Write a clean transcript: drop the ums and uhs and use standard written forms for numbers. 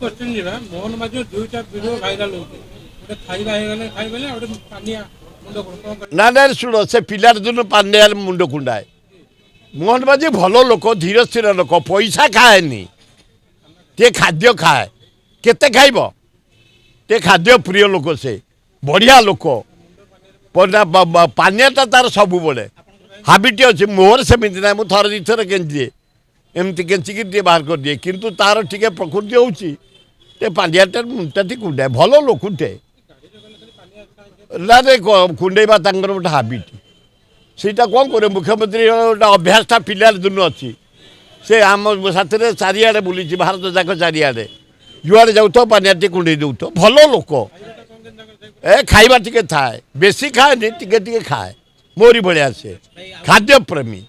Question जीवा मोहन माझी दुईटा वीडियो भाइराल होते गोटे खाइबा हे गले खाइबेले गोटे पानिया मुंड कोन ना ना शुण से पिलार दिन पांड्या मुंड कुंडाए मोहन माझी भल लोक धीर स्थिर लोक पैसा खाएनी टे खाद्य खाए केते खाइब टे खाद्य प्रिय लोक से बढ़िया लोक पानियाटा तार सब बड़े हाबिट अच्छे मोहर सेमती ना मुझे थर दुथर केंची एमती केंचिकी टे बाहर कर दिए किंतु तार टिके प्रकृति होची टे पांड्याटा मुंडा कुंडाए भल लोकुटे ना रे कुंडेबा तांकर गोटे हाबिट सेटा कौन करे मुख्यमंत्री गोटे अभ्यासटा पिलार दिन अच्छी से आम साथी चारिआडे बुली भारत जाक चारिआडे जुआड़े जाऊ तो पानियाटी कुंडे दौ तो भल लोक ए खाइबा टिके थाए बेसी खाए टिके टिके खाए मोरी भाया से खाद्य प्रेमी।